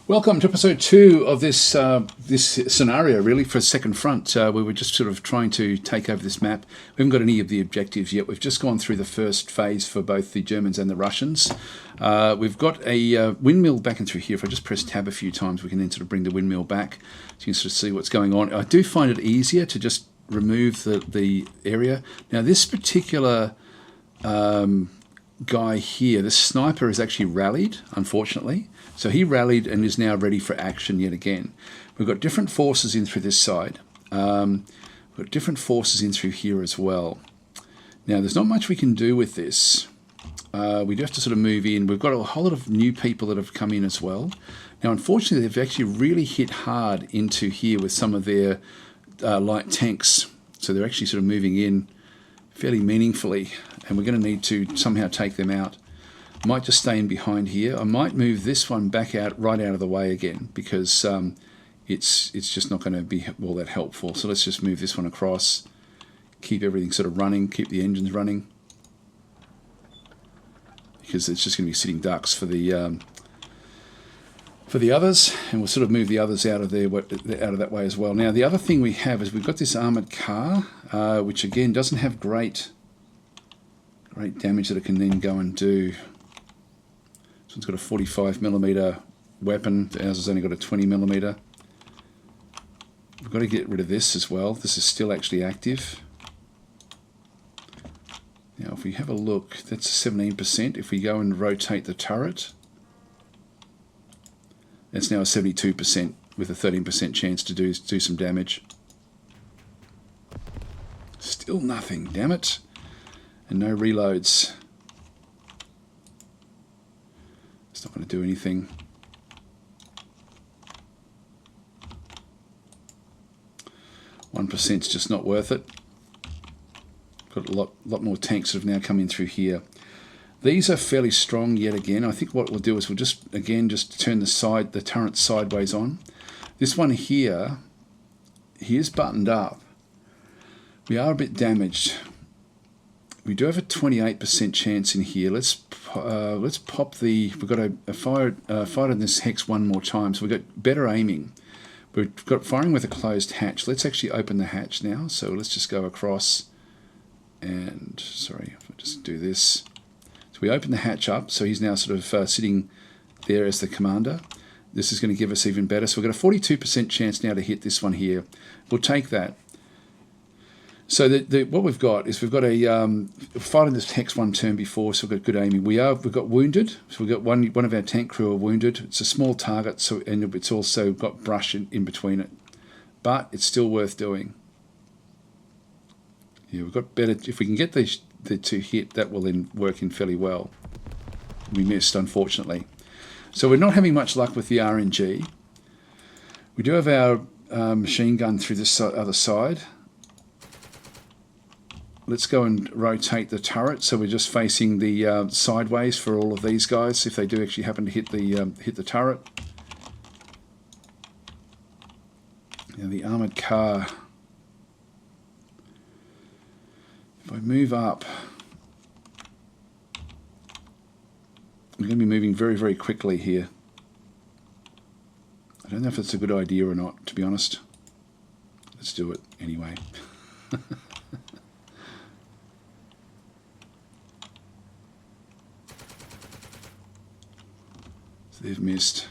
Welcome to episode 2 of this scenario, really, for Second Front. We were just sort of trying to take over this map. We haven't got any of the objectives yet. We've just gone through the first phase for both the Germans and the Russians. We've got a windmill back and through here. If I just press tab a few times, we can then sort of bring the windmill back so you can sort of see what's going on. I do find it easier to just remove the area. Now, this particular guy here, the sniper, has actually rallied, unfortunately. So he rallied and is now ready for action yet again. We've got different forces in through this side. We've got different forces in through here as well. Now, there's not much we can do with this. We do have to sort of move in. We've got a whole lot of new people that have come in as well. Now, unfortunately, they've actually really hit hard into here with some of their light tanks. So they're actually sort of moving in fairly meaningfully, and we're going to need to somehow take them out. Might just stay in behind here. I might move this one back right out of the way again, because it's just not going to be all that helpful. So let's just move this one across, keep everything sort of running, keep the engines running, because it's just going to be sitting ducks for the others, and we'll sort of move the others out of there, out of that way as well. Now, the other thing we have is we've got this armoured car, which again doesn't have great damage that it can then go and do. This one's got a 45mm weapon. Ours has only got a 20mm. We've got to get rid of this as well. This is still actually active. Now, if we have a look, that's 17%. If we go and rotate the turret, that's now a 72% with a 13% chance to do some damage. Still nothing, damn it. And no reloads. It's not going to do anything. %'s just not worth it. Got a lot more tanks that have now come in through here. These are fairly strong yet again. I think what we'll do is we'll just turn the turret sideways on. This one here, he is buttoned up. We are a bit damaged. We do have a 28% chance in here. Let's pop the. We've got a fire on this hex one more time, so we've got better aiming. We've got firing with a closed hatch. Let's actually open the hatch now. So let's just go across, and sorry, if I just do this. So we open the hatch up, so he's now sort of sitting there as the commander. This is going to give us even better. So we've got a 42% chance now to hit this one here. We'll take that. So what we've got is we've got a fight in this hex one turn before, so we've got good aiming. We've got wounded, so we've got one of our tank crew are wounded. It's a small target, so and it's also got brush in between it, but it's still worth doing. Yeah, we've got better. If we can get the two hit, that will then work in fairly well. We missed, unfortunately. So we're not having much luck with the RNG. We do have our machine gun through this other side. Let's go and rotate the turret, so we're just facing the sideways for all of these guys, if they do actually happen to hit the turret. Now the armoured car. If I move up, I'm going to be moving very, very quickly here. I don't know if that's a good idea or not, to be honest. Let's do it anyway. So they've missed.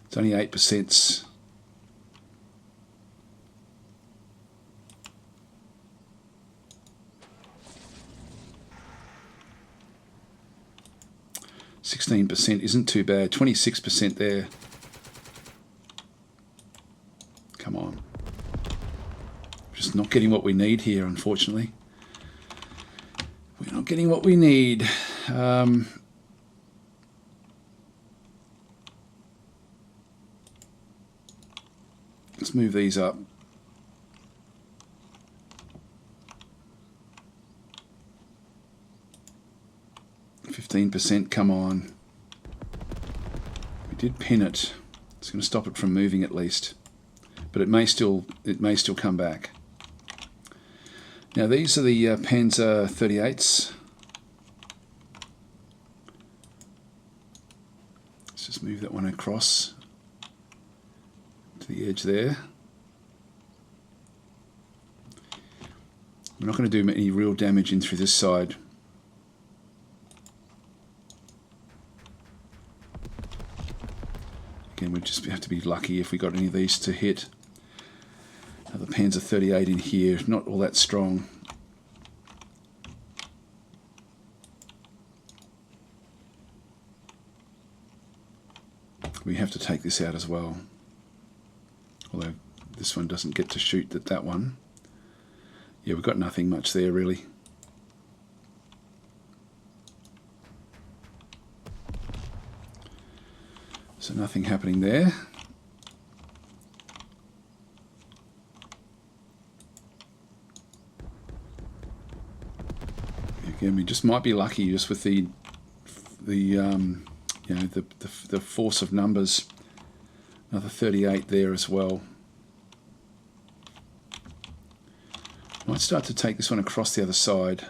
It's only 8%. %16 isn't too bad. 26% there. Come on. Just not getting what we need here, unfortunately. We're not getting what we need. Let's move these up. %, come on. We did pin it. It's going to stop it from moving at least. But it may still come back. Now these are the Panzer 38s. Let's Just move that one across to the edge there. We're not going to do any real damage in through this side. Again, we just have to be lucky if we got any of these to hit. Now the Panzer 38 in here, not all that strong. We have to take this out as well. Although this one doesn't get to shoot at that one. Yeah, we've got nothing much there really. So nothing happening there. Again, we just might be lucky just with the you know, the force of numbers. Another 38 there as well. Might start to take this one across the other side.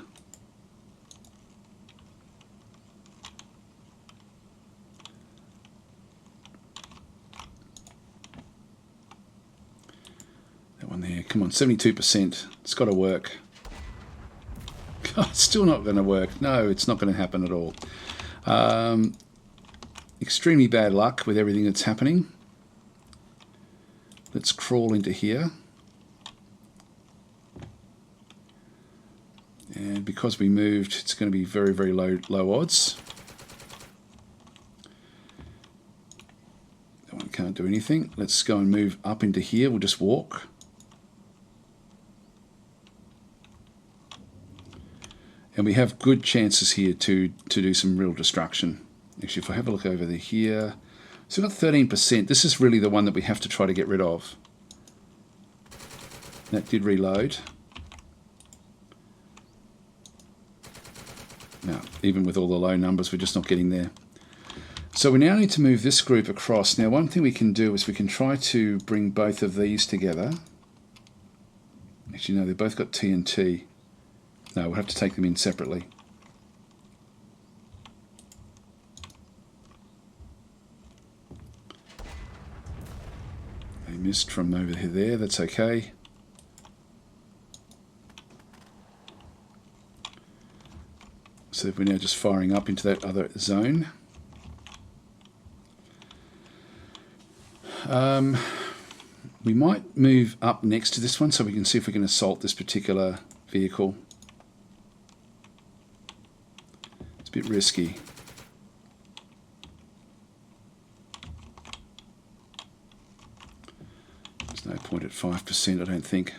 That one there, come on, 72%. It's got to work. God, it's still not going to work. No, it's not going to happen at all. Extremely bad luck with everything that's happening. Let's crawl into here. And because we moved, it's going to be very, very low odds. That one can't do anything. Let's go and move up into here. We'll just walk. And we have good chances here to do some real destruction. Actually, if I have a look over there here, so we've got 13%. This is really the one that we have to try to get rid of. That did reload. Now, even with all the low numbers, we're just not getting there. So we now need to move this group across. Now, one thing we can do is we can try to bring both of these together. Actually, no, they've both got TNT. No, we'll have to take them in separately. They missed from over there, that's okay. So we're now just firing up into that other zone. We might move up next to this one so we can see if we can assault this particular vehicle. It's a bit risky. There's no point at 5%, I don't think.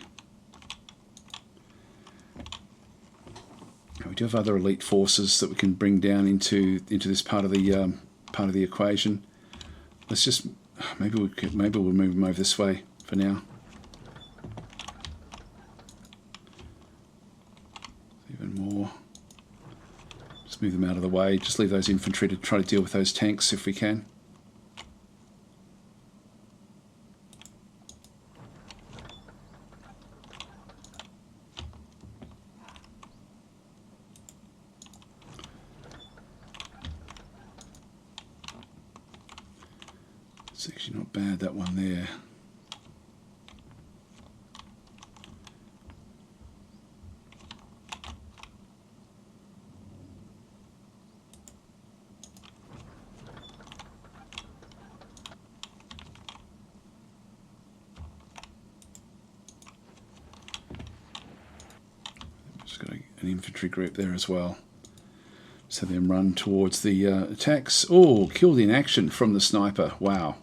We do have other elite forces that we can bring down into this part of the equation. Let's just maybe we'll move them over this way for now. Even more. Just move them out of the way. Just leave those infantry to try to deal with those tanks if we can. It's actually not bad, that one there. Just got an infantry group there as well. So then run towards the attacks. Oh, killed in action from the sniper. Wow.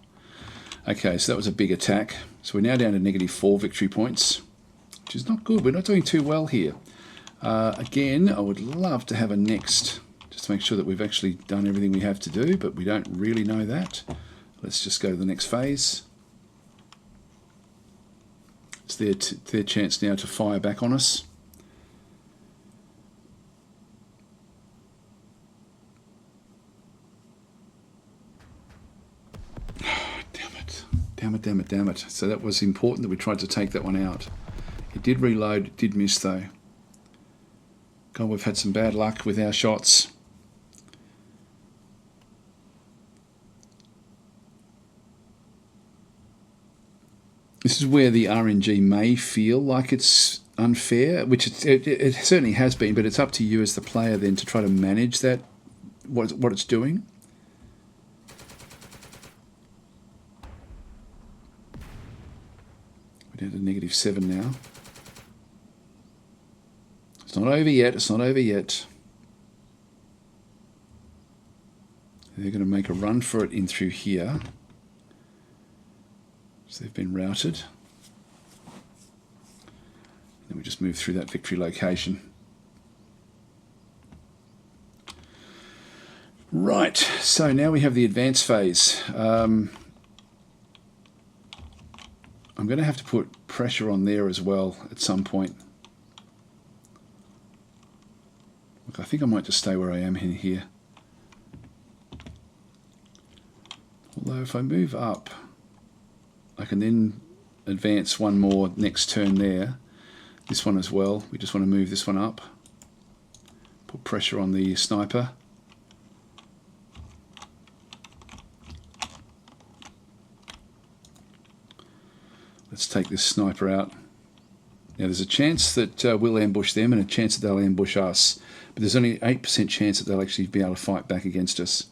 Okay, so that was a big attack. So we're now down to -4 victory points, which is not good. We're not doing too well here. Again, I would love to have a next, just to make sure that we've actually done everything we have to do, but we don't really know that. Let's just go to the next phase. It's their chance now to fire back on us. Damn it. So that was important that we tried to take that one out. It did reload, it did miss though. God, we've had some bad luck with our shots. This is where the RNG may feel like it's unfair, which it certainly has been, but it's up to you as the player then to try to manage that, what it's doing. We're down to -7 now. It's not over yet, it's not over yet. They're going to make a run for it in through here. So they've been routed. Then we just move through that victory location. Right, so now we have the advance phase. I'm going to have to put pressure on there as well at some point. Look, I think I might just stay where I am in here. Although if I move up, I can then advance one more next turn there. This one as well. We just want to move this one up. Put pressure on the sniper. Let's take this sniper out. Now there's a chance that we'll ambush them and a chance that they'll ambush us. But there's only 8% chance that they'll actually be able to fight back against us.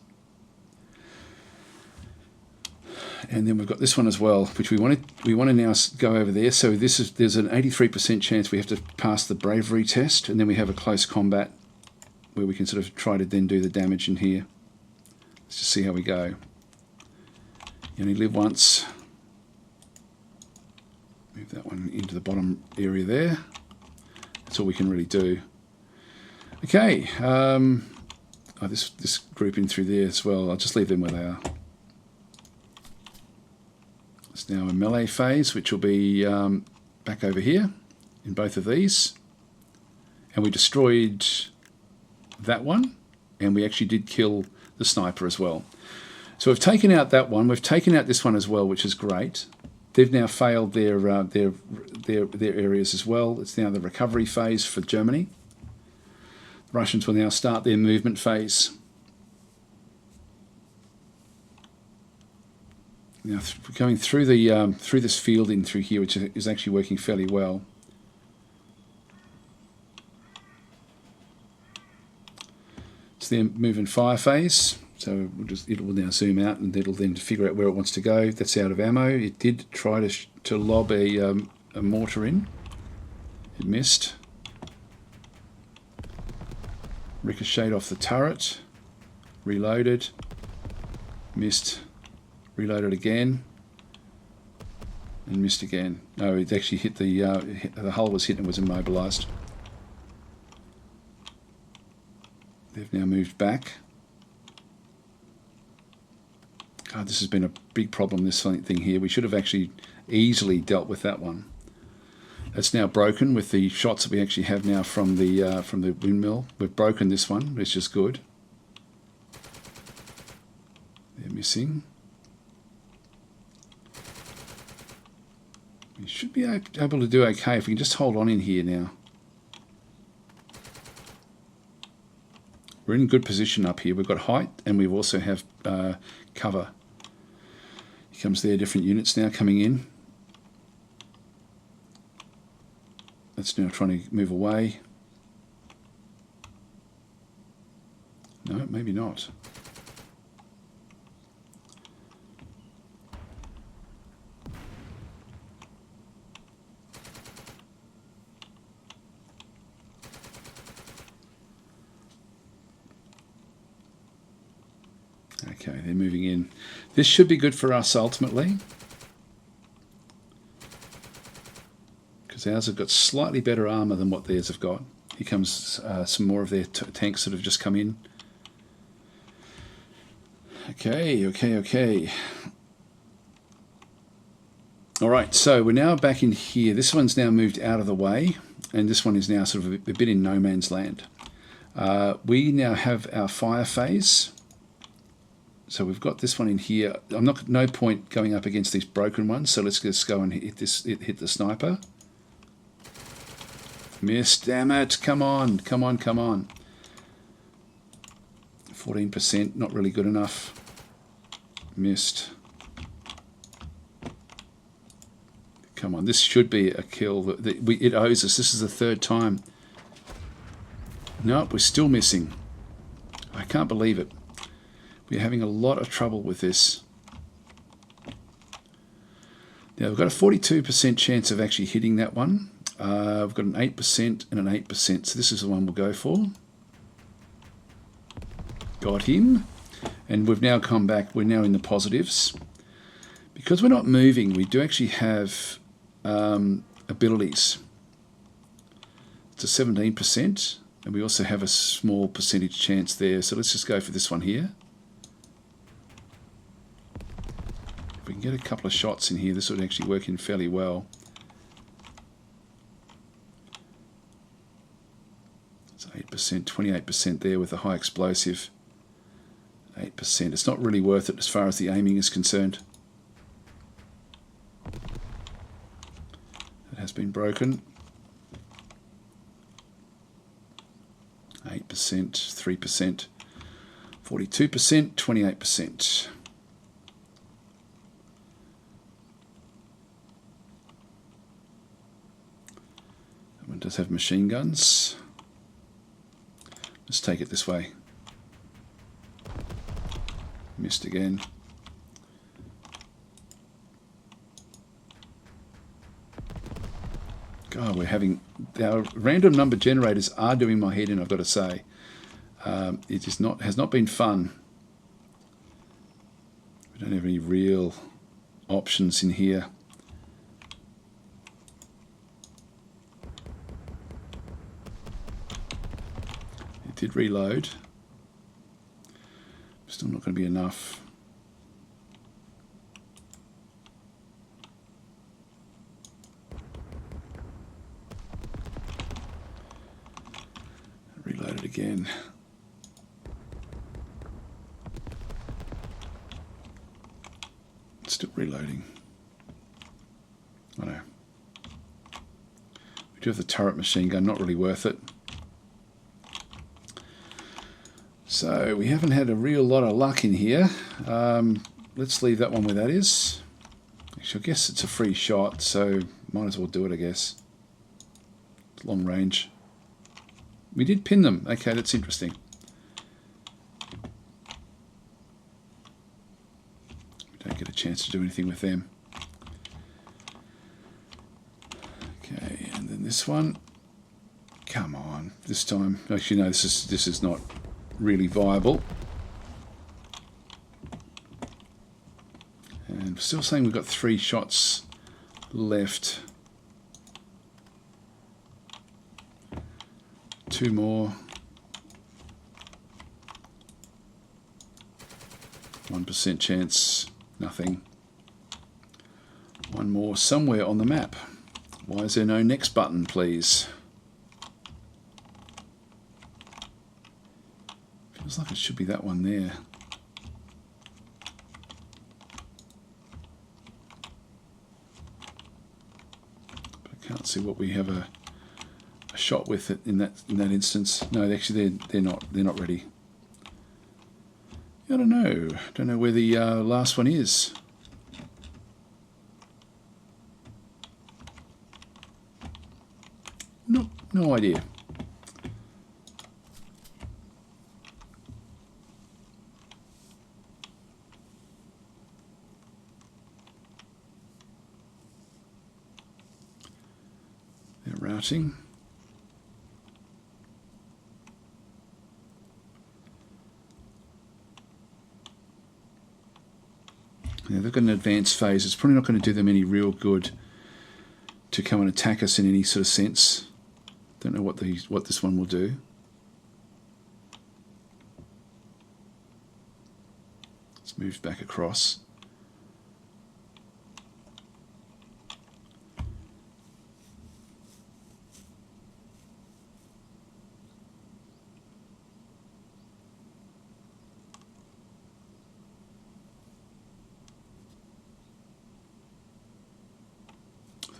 And then we've got this one as well, which we want to now go over there. So there's an 83% chance we have to pass the bravery test, and then we have a close combat where we can sort of try to then do the damage in here. Let's just see how we go. You only live once. Move that one into the bottom area there. That's all we can really do. Okay, this group in through there as well. I'll just leave them where they are. It's now a melee phase, which will be back over here in both of these. And we destroyed that one, and we actually did kill the sniper as well. So we've taken out that one. We've taken out this one as well, which is great. They've now failed their areas as well. It's now the recovery phase for Germany. The Russians will now start their movement phase. Now, going through the through this field in through here, which is actually working fairly well. It's the move and fire phase. So it will now zoom out, and it'll then figure out where it wants to go. That's out of ammo. It did try to lob a mortar in. It missed. Ricocheted off the turret. Reloaded. Missed. Reloaded again, and missed again. No, it actually hit the hull was hit and was immobilized. They've now moved back. God, this has been a big problem, this thing here. We should have actually easily dealt with that one. It's now broken with the shots that we actually have now from the windmill. We've broken this one, which is good. They're missing. We should be able to do okay if we can just hold on in here now. We're in good position up here. We've got height, and we also have cover. Here comes their different units now coming in. That's now trying to move away. No, maybe not. Okay, they're moving in. This should be good for us ultimately, because ours have got slightly better armour than what theirs have got. Here comes some more of their tanks that have just come in. Okay. Alright, so we're now back in here. This one's now moved out of the way, and this one is now sort of a bit in no man's land. We now have our fire phase. So we've got this one in here. No point going up against these broken ones, so let's just go and hit the sniper. Missed, damn it, come on. 14%, not really good enough. Missed. Come on, this should be a kill. It owes us. This is the third time. Nope, we're still missing. I can't believe it. We're having a lot of trouble with this. Now, we've got a 42% chance of actually hitting that one. We've got an 8% and an 8%, so this is the one we'll go for. Got him. And we've now come back. We're now in the positives. Because we're not moving, we do actually have abilities. It's a 17%, and we also have a small percentage chance there. So let's just go for this one here. If we can get a couple of shots in here, this would actually work in fairly well. It's 8%, 28% there with a high explosive. 8%. It's not really worth it as far as the aiming is concerned. It has been broken. 8%, 3%, 42%, 28%. That one does have machine guns. Let's take it this way. Missed again. God, we're having... Our random number generators are doing my head in, I've got to say. It is not, has not been fun. We don't have any real options in here. It did reload. Still not going to be enough. Reload it again. Still reloading. I know. We do have the turret machine gun, not really worth it. So we haven't had a real lot of luck in here. Let's leave that one where that is. Actually, I guess it's a free shot, so might as well do it, I guess. It's long range. We did pin them. Okay, that's interesting. We don't get a chance to do anything with them. Okay, and then this one. Come on, this time. Actually, no, this is not really viable. And we're still saying we've got 3 shots left. 2 more. 1% chance, nothing. 1 more somewhere on the map. Why is there no next button, please? Feels like it should be that one there. But I can't see what we have a shot with it in that instance. No, actually they're not ready. I don't know where the last one is. No idea. They're routing. Yeah, they've got an advanced phase. It's probably not going to do them any real good to come and attack us in any sort of sense. Don't know what this one will do. It's moved back across.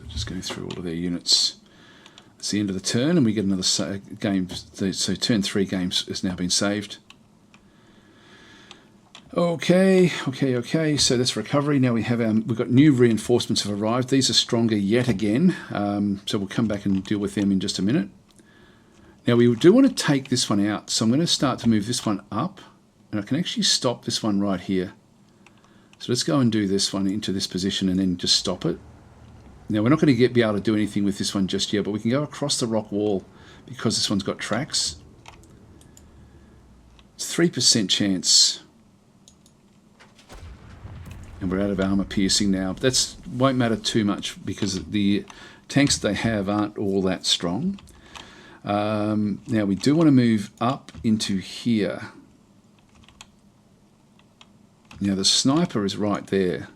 Just going through all of their units. It's the end of the turn, and we get another game. So turn 3 games has now been saved. Okay. So that's recovery. Now we've got new reinforcements have arrived. These are stronger yet again. So we'll come back and deal with them in just a minute. Now we do want to take this one out. So I'm going to start to move this one up. And I can actually stop this one right here. So let's go and do this one into this position and then just stop it. Now we're not going to be able to do anything with this one just yet, but we can go across the rock wall because this one's got tracks. It's 3% chance. And we're out of armor piercing now. That won't matter too much because the tanks that they have aren't all that strong. Now we do want to move up into here. Now the sniper is right there.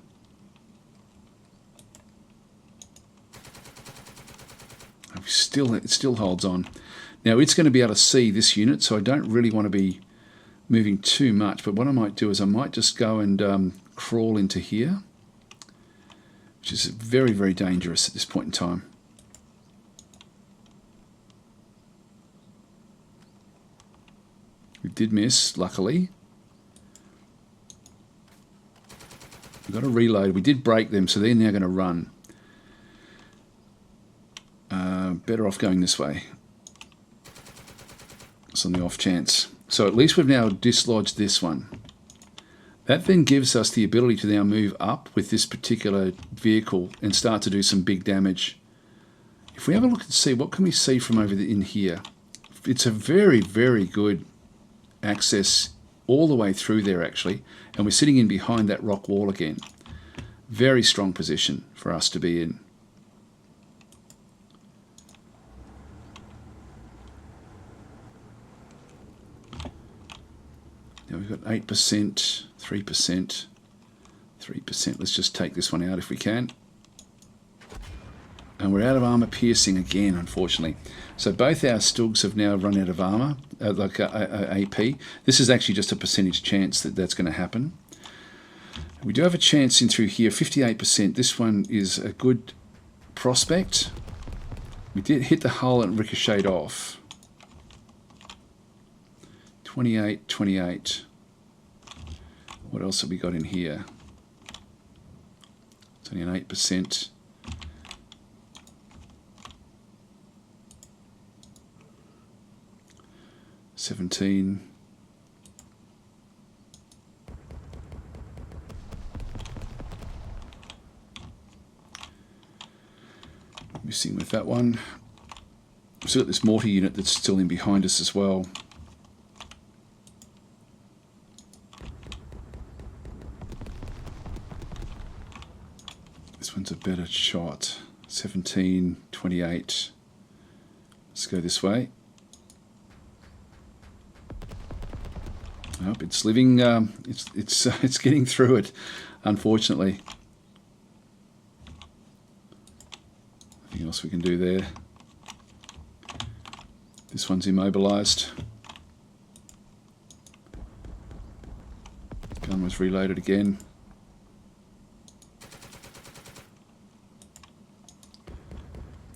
It still holds on. Now it's going to be able to see this unit, so I don't really want to be moving too much. But what I might do is I might just go and crawl into here, which is very, very dangerous at this point in time. We did miss, luckily. We've got to reload. We did break them, so they're now going to run. Better off going this way. It's on the off chance. So at least we've now dislodged this one. That then gives us the ability to now move up with this particular vehicle and start to do some big damage. If we have a look and see, what can we see from over in here? It's a very, very good access all the way through there actually, and we're sitting in behind that rock wall again. Very strong position for us to be in. Now we've got 8%, 3%, 3%. Let's just take this one out if we can. And we're out of armor piercing again, unfortunately. So both our Stugs have now run out of armor, like AP. This is actually just a percentage chance that that's going to happen. We do have a chance in through here, 58%. This one is a good prospect. We did hit the hull and ricocheted off. 28, 28. What else have we got in here? It's only an 8%. $17. Missing with that one. We've still got this mortar unit that's still in behind us as well. This one's a better shot. 17, 28. Let's go this way. Nope, it's living. It's getting through it, unfortunately. Nothing else we can do there. This one's immobilized. Gun was reloaded again.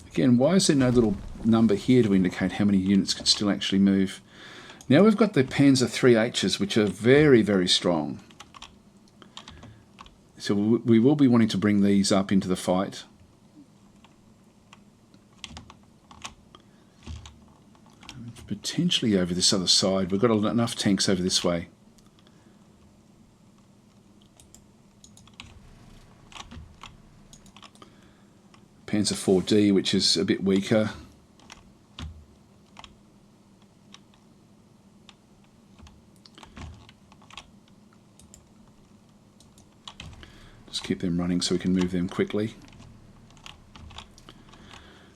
Again, why is there no little number here to indicate how many units can still actually move? Now we've got the Panzer 3Hs, which are very, very strong. So we will be wanting to bring these up into the fight. Potentially over this other side. We've got enough tanks over this way. Panzer 4D, which is a bit weaker. Just keep them running so we can move them quickly.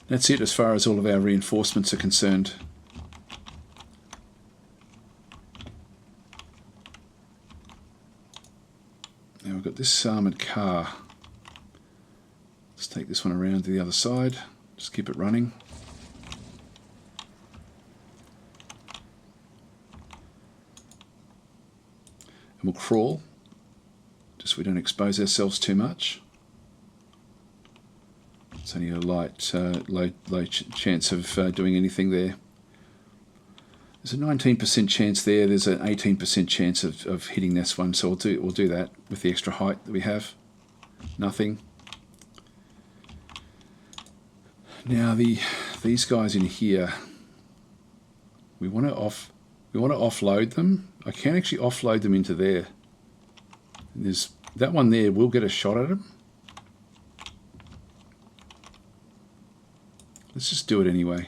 That's it as far as all of our reinforcements are concerned. Now we've got this armoured car. Let's take this one around to the other side. Just keep it running. And we'll crawl, just so we don't expose ourselves too much. It's only a low chance of doing anything there. There's a 19% chance there. There's an 18% chance of hitting this one. So we'll do that with the extra height that we have. Nothing. Now these guys in here, we want to offload them. I can actually offload them into there. There's that one there. We'll get a shot at them. Let's just do it anyway.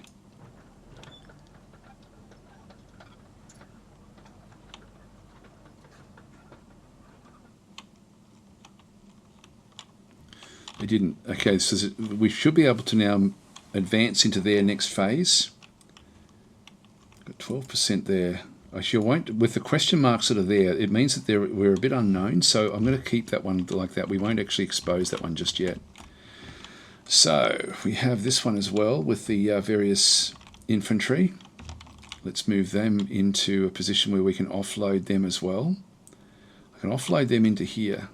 They didn't. Okay, so we should be able to now advance into their next phase. Got 12% there. Actually, I won't. With the question marks that are there, it means that we're a bit unknown. So I'm going to keep that one like that. We won't actually expose that one just yet. So we have this one as well with the various infantry. Let's move them into a position where we can offload them as well. I can offload them into here.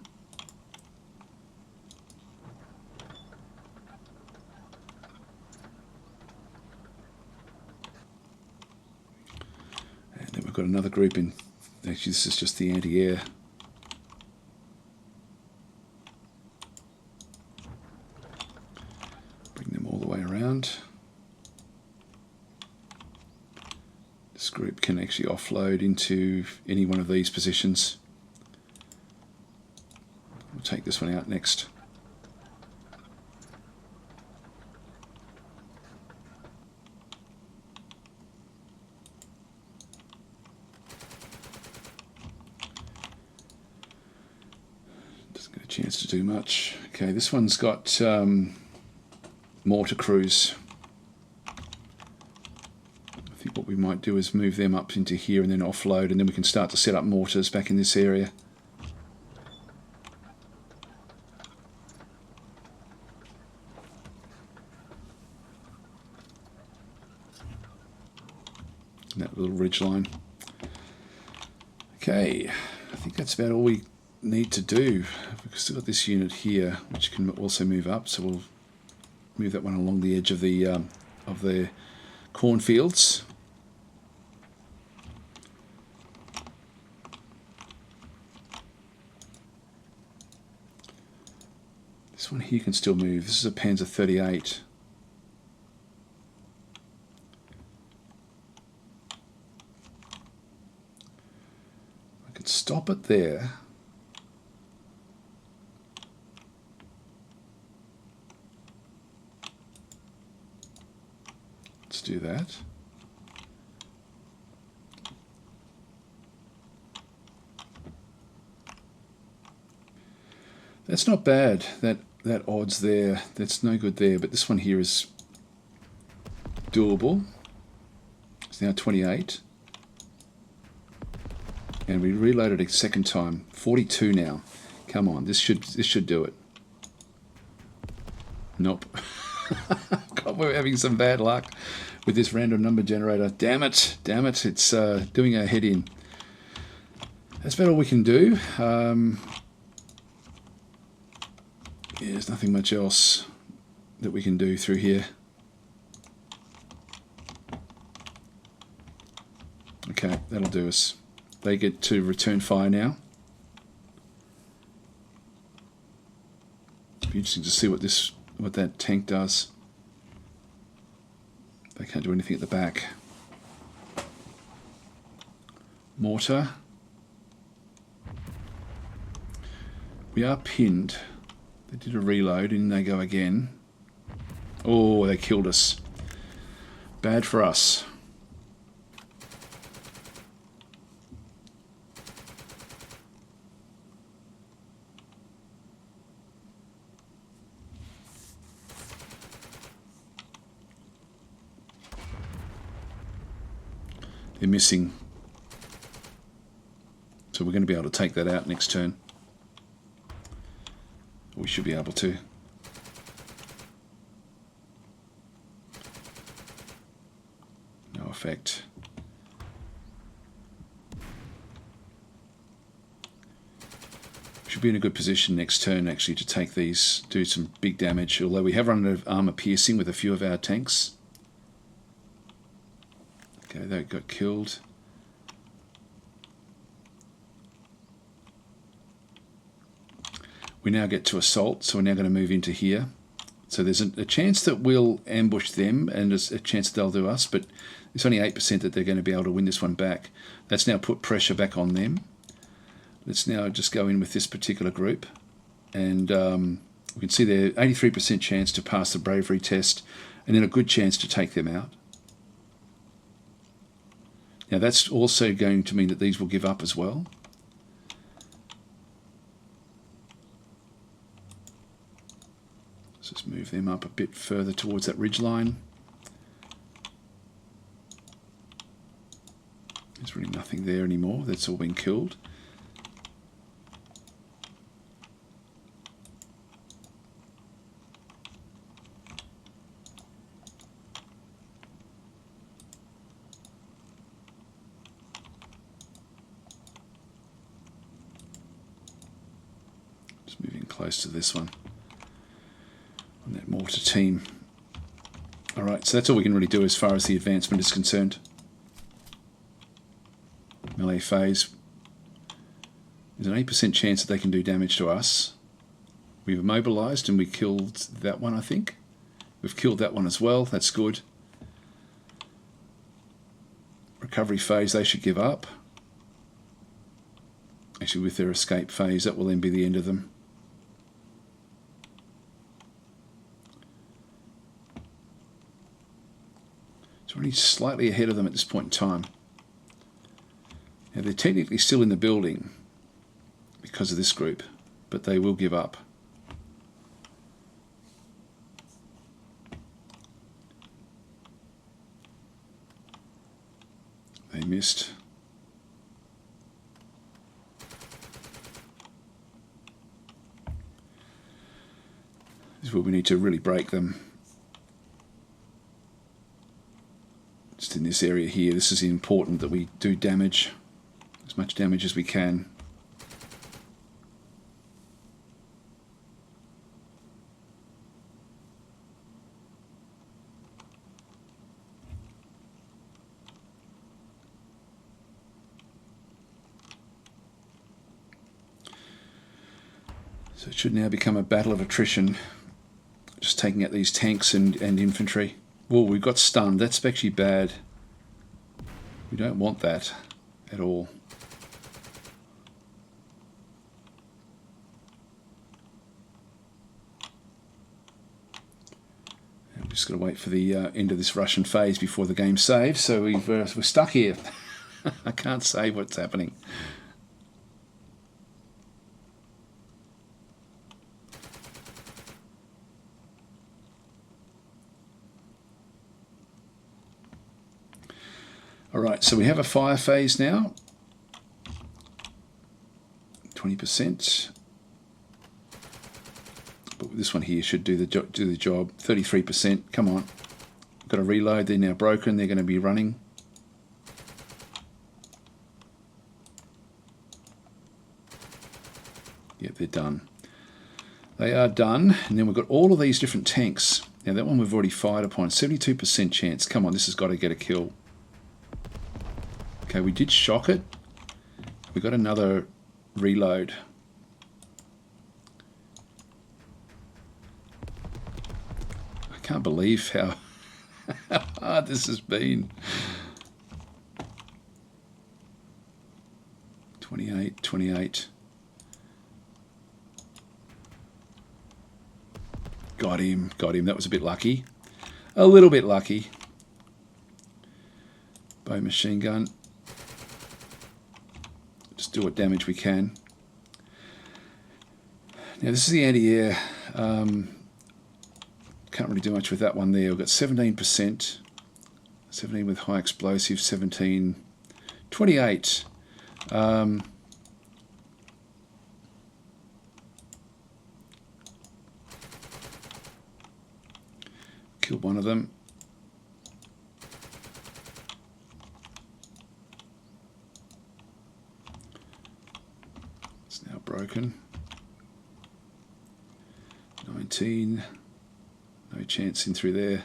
And then we've got another group in. Actually, this is just the anti-air. This group can actually offload into any one of these positions. We'll take this one out next. Doesn't get a chance to do much. Okay, this one's got mortar crews. I think what we might do is move them up into here and then offload, and then we can start to set up mortars back in this area. That little ridge line. Okay, I think that's about all we need to do. We've still got this unit here, which can also move up, so we'll move that one along the edge of the cornfields. This one here can still move. This is a Panzer 38. I could stop it there. Let's do that. That's not bad. That odds there, that's no good there, but this one here is doable. It's now 28. And we reloaded a second time. 42 now. Come on, this should do it. Nope. God, we're having some bad luck with this random number generator. Damn it, it's doing our head in. That's about all we can do. Yeah, there's nothing much else that we can do through here. Okay, that'll do us. They get to return fire now. It'll be interesting to see what that tank does. They can't do anything at the back. Mortar. We are pinned. They did a reload and they go again. Oh, they killed us. Bad for us. They're missing. So we're going to be able to take that out next turn. We should be able to. No effect. Should be in a good position next turn actually to take these, do some big damage, although we have run out of armor piercing with a few of our tanks. Okay, they got killed. We now get to assault, so we're now going to move into here. So there's a chance that we'll ambush them, and there's a chance they'll do us, but it's only 8% that they're going to be able to win this one back. That's now put pressure back on them. Let's now just go in with this particular group, and we can see there 83% chance to pass the bravery test, and then a good chance to take them out. Now that's also going to mean that these will give up as well. Let's just move them up a bit further towards that ridge line. There's really nothing there anymore. That's all been killed. Just moving close to this one. On that mortar team. Alright, so that's all we can really do as far as the advancement is concerned. Melee phase. There's an 8% chance that they can do damage to us. We've immobilized and we killed that one, I think. We've killed that one as well. That's good. Recovery phase, they should give up. Actually, with their escape phase, that will then be the end of them. It's already slightly ahead of them at this point in time. Now they're technically still in the building because of this group, but they will give up. They missed. This is where we need to really break them. Just in this area here, this is important that we do damage, as much damage as we can. So it should now become a battle of attrition, just taking out these tanks and infantry. Well, we've got stunned. That's actually bad. We don't want that at all. And we've just got to wait for the end of this Russian phase before the game saves. So we're stuck here. I can't say what's happening. Alright, so we have a fire phase now. 20%. But this one here should do the job. 33%. Come on. Got to reload. They're now broken. They're going to be running. Yep, they're done. They are done. And then we've got all of these different tanks. Now that one we've already fired upon. 72% chance. Come on, this has got to get a kill. Okay, we did shock it. We got another reload. I can't believe how hard this has been. 28, 28. Got him, got him. That was a bit lucky. A little bit lucky. Bow machine gun. Just do what damage we can. Now this is the anti-air. Can't really do much with that one there. We've got 17%. 17 with high explosive, 17. 28. Killed one of them. Broken. 19. No chance in through there.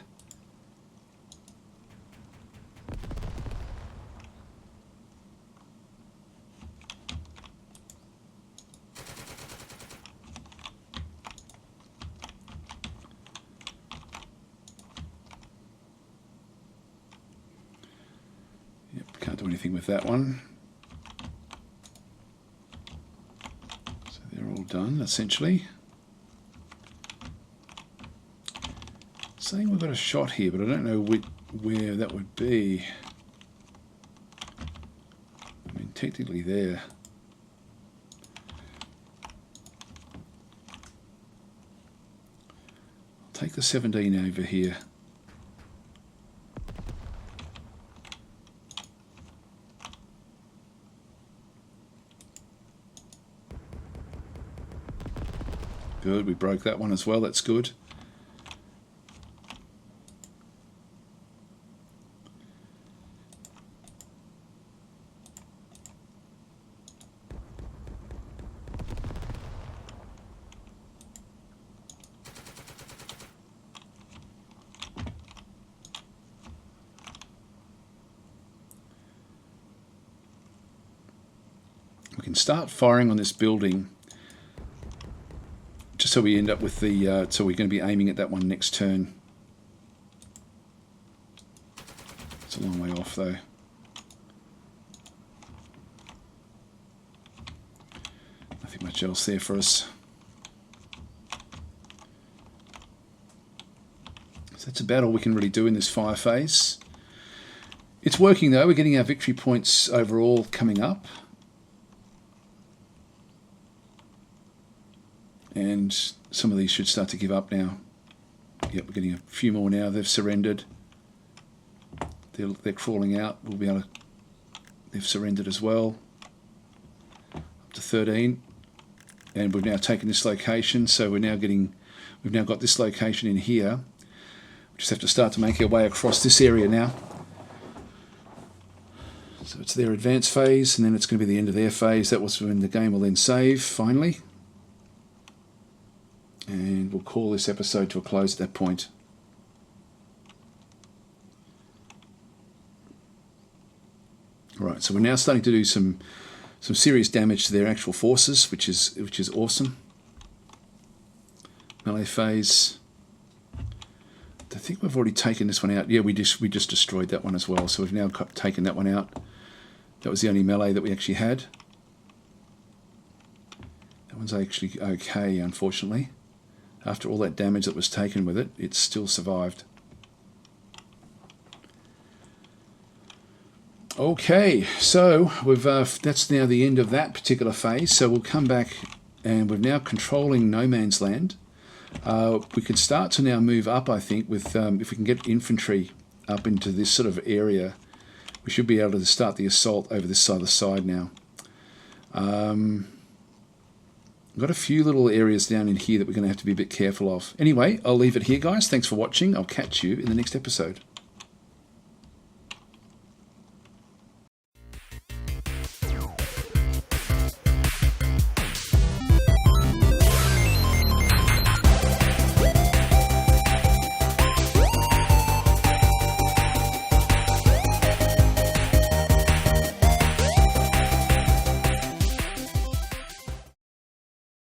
do anything with that one. So they're all done, essentially. Saying we've got a shot here, but I don't know where that would be. I mean, technically there. I'll take the 17 over here. Good, we broke that one as well, that's good. We can start firing on this building just so we end up with the, so we're going to be aiming at that one next turn. It's a long way off though. Nothing much else there for us. So that's about all we can really do in this fire phase. It's working though, we're getting our victory points overall coming up. And some of these should start to give up now. Yep, we're getting a few more now. They've surrendered. They're crawling out. We'll be able to. They've surrendered as well. Up to 13, and we've now taken this location. So we're now getting. We've now got this location in here. We just have to start to make our way across this area now. So it's their advance phase, and then it's going to be the end of their phase. That was when the game will then save finally. And we'll call this episode to a close at that point. Right, so we're now starting to do some serious damage to their actual forces, which is awesome. Melee phase. I think we've already taken this one out. Yeah, we just destroyed that one as well. So we've now taken that one out. That was the only melee that we actually had. That one's actually okay, unfortunately. After all that damage that was taken with it, it still survived. Okay, so we've that's now the end of that particular phase. So we'll come back, and we're now controlling no man's land. We can start to now move up, I think, with if we can get infantry up into this sort of area, we should be able to start the assault over this other side now. I've got a few little areas down in here that we're going to have to be a bit careful of. Anyway, I'll leave it here, guys. Thanks for watching. I'll catch you in the next episode.